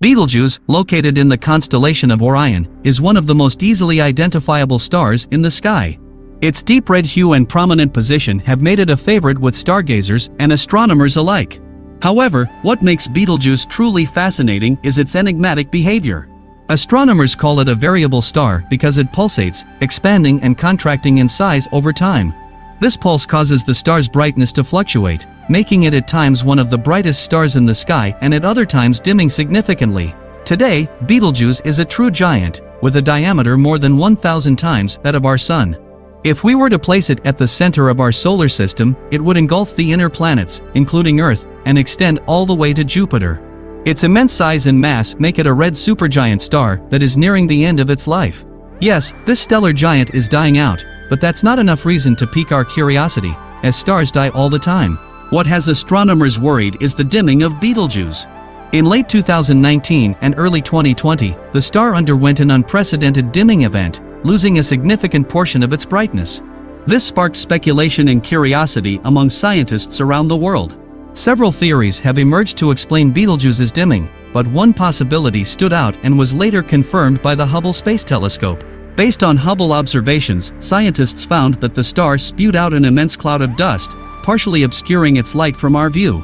Betelgeuse, located in the constellation of Orion, is one of the most easily identifiable stars in the sky. Its deep red hue and prominent position have made it a favorite with stargazers and astronomers alike. However, what makes Betelgeuse truly fascinating is its enigmatic behavior. Astronomers call it a variable star because it pulsates, expanding and contracting in size over time. This pulse causes the star's brightness to fluctuate, making it at times one of the brightest stars in the sky and at other times dimming significantly. Today, Betelgeuse is a true giant, with a diameter more than 1,000 times that of our Sun. If we were to place it at the center of our solar system, it would engulf the inner planets, including Earth, and extend all the way to Jupiter. Its immense size and mass make it a red supergiant star that is nearing the end of its life. Yes, this stellar giant is dying out, but that's not enough reason to pique our curiosity, as stars die all the time. What has astronomers worried is the dimming of Betelgeuse. In late 2019 and early 2020, the star underwent an unprecedented dimming event, losing a significant portion of its brightness. This sparked speculation and curiosity among scientists around the world. Several theories have emerged to explain Betelgeuse's dimming, but one possibility stood out and was later confirmed by the Hubble Space Telescope. Based on Hubble observations, scientists found that the star spewed out an immense cloud of dust, partially obscuring its light from our view.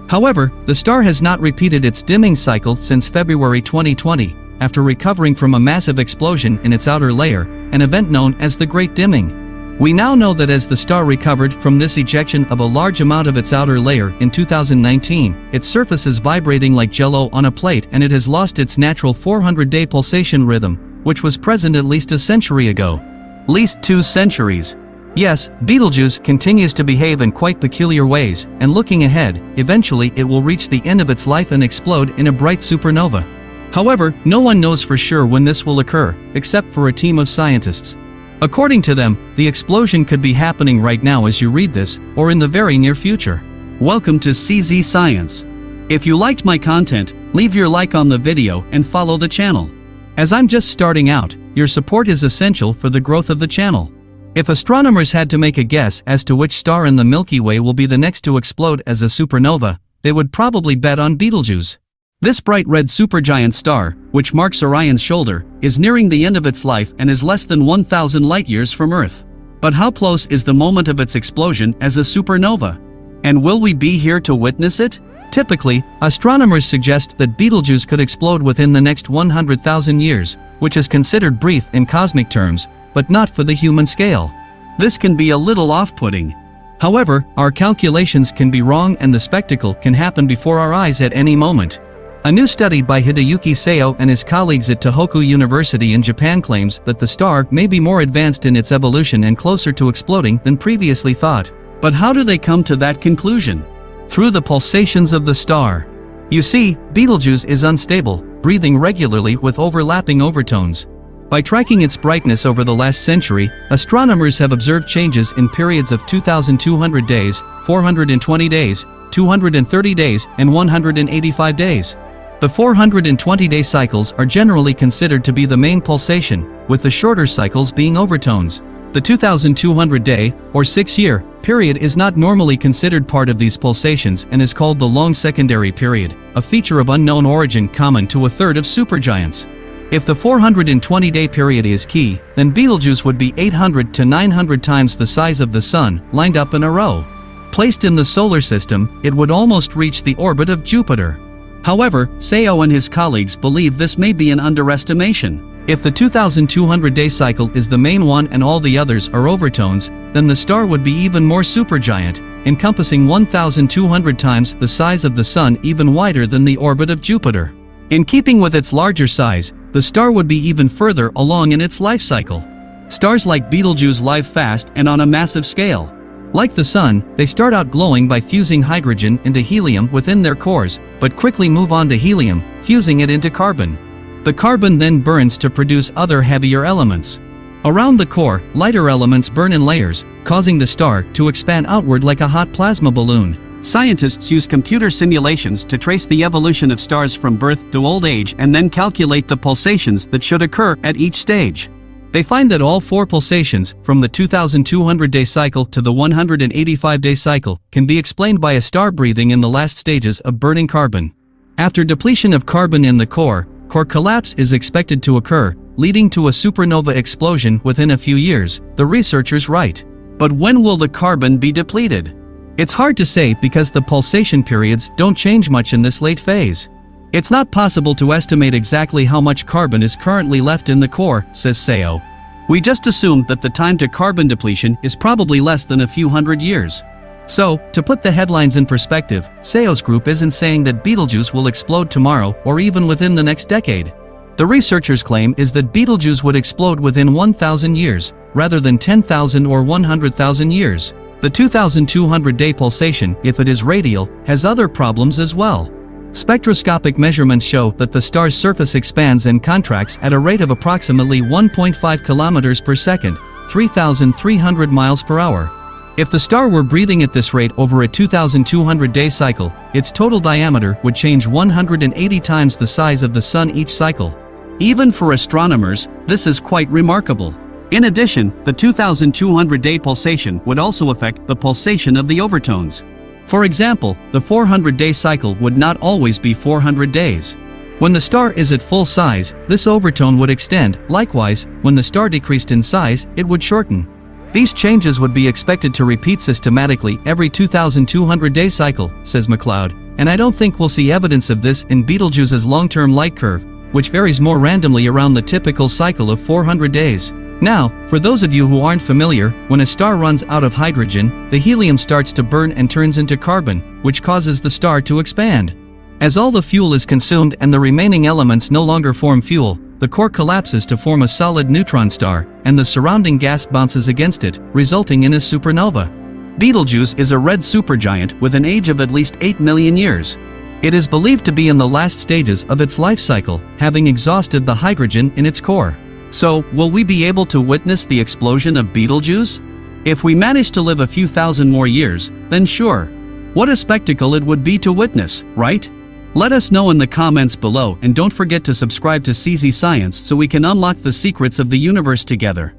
However, the star has not repeated its dimming cycle since February 2020, after recovering from a massive explosion in its outer layer, an event known as the Great Dimming. We now know that as the star recovered from this ejection of a large amount of its outer layer in 2019, its surface is vibrating like jello on a plate and it has lost its natural 400-day pulsation rhythm, which was present at least a century ago. Least 2 centuries. Yes, Betelgeuse continues to behave in quite peculiar ways, and looking ahead, eventually it will reach the end of its life and explode in a bright supernova. However, no one knows for sure when this will occur, except for a team of scientists. According to them, the explosion could be happening right now as you read this, or in the very near future. Welcome to CZ Science. If you liked my content, leave your like on the video and follow the channel. As I'm just starting out, your support is essential for the growth of the channel. If astronomers had to make a guess as to which star in the Milky Way will be the next to explode as a supernova, they would probably bet on Betelgeuse. This bright red supergiant star, which marks Orion's shoulder, is nearing the end of its life and is less than 1,000 light-years from Earth. But how close is the moment of its explosion as a supernova? And will we be here to witness it? Typically, astronomers suggest that Betelgeuse could explode within the next 100,000 years, which is considered brief in cosmic terms, but not for the human scale. This can be a little off-putting. However, our calculations can be wrong and the spectacle can happen before our eyes at any moment. A new study by Hideyuki Seo and his colleagues at Tohoku University in Japan claims that the star may be more advanced in its evolution and closer to exploding than previously thought. But how do they come to that conclusion? Through the pulsations of the star. You see, Betelgeuse is unstable, breathing regularly with overlapping overtones. By tracking its brightness over the last century, astronomers have observed changes in periods of 2,200 days, 420 days, 230 days, and 185 days. The 420-day cycles are generally considered to be the main pulsation, with the shorter cycles being overtones. The 2,200-day, or 6-year, period is not normally considered part of these pulsations and is called the long secondary period, a feature of unknown origin common to a third of supergiants. If the 420-day period is key, then Betelgeuse would be 800 to 900 times the size of the Sun, lined up in a row. Placed in the solar system, it would almost reach the orbit of Jupiter. However, Seo and his colleagues believe this may be an underestimation. If the 2,200-day cycle is the main one and all the others are overtones, then the star would be even more supergiant, encompassing 1,200 times the size of the Sun, even wider than the orbit of Jupiter. In keeping with its larger size, the star would be even further along in its life cycle. Stars like Betelgeuse live fast and on a massive scale. Like the Sun, they start out glowing by fusing hydrogen into helium within their cores, but quickly move on to helium, fusing it into carbon. The carbon then burns to produce other heavier elements. Around the core, lighter elements burn in layers, causing the star to expand outward like a hot plasma balloon. Scientists use computer simulations to trace the evolution of stars from birth to old age and then calculate the pulsations that should occur at each stage. They find that all 4 pulsations, from the 2,200-day cycle to the 185-day cycle, can be explained by a star breathing in the last stages of burning carbon. After depletion of carbon in the core collapse is expected to occur, leading to a supernova explosion within a few years, the researchers write. But when will the carbon be depleted? It's hard to say because the pulsation periods don't change much in this late phase. It's not possible to estimate exactly how much carbon is currently left in the core, says Seo. We just assume that the time to carbon depletion is probably less than a few hundred years. So, to put the headlines in perspective, Seo's group isn't saying that Betelgeuse will explode tomorrow or even within the next decade. The researchers' claim is that Betelgeuse would explode within 1,000 years, rather than 10,000 or 100,000 years. The 2,200-day pulsation, if it is radial, has other problems as well. Spectroscopic measurements show that the star's surface expands and contracts at a rate of approximately 1.5 kilometers per second, 3,300 miles per hour. If the star were breathing at this rate over a 2,200-day cycle, its total diameter would change 180 times the size of the Sun each cycle. Even for astronomers, this is quite remarkable. In addition, the 2,200-day pulsation would also affect the pulsation of the overtones. For example, the 400-day cycle would not always be 400 days. When the star is at full size, this overtone would extend. Likewise, when the star decreased in size, it would shorten. These changes would be expected to repeat systematically every 2,200-day cycle, says McLeod, and I don't think we'll see evidence of this in Betelgeuse's long-term light curve, which varies more randomly around the typical cycle of 400 days. Now, for those of you who aren't familiar, when a star runs out of hydrogen, the helium starts to burn and turns into carbon, which causes the star to expand. As all the fuel is consumed and the remaining elements no longer form fuel, the core collapses to form a solid neutron star, and the surrounding gas bounces against it, resulting in a supernova. Betelgeuse is a red supergiant with an age of at least 8 million years. It is believed to be in the last stages of its life cycle, having exhausted the hydrogen in its core. So, will we be able to witness the explosion of Betelgeuse? If we manage to live a few thousand more years, then sure. What a spectacle it would be to witness, right? Let us know in the comments below, and don't forget to subscribe to CZ Science so we can unlock the secrets of the universe together.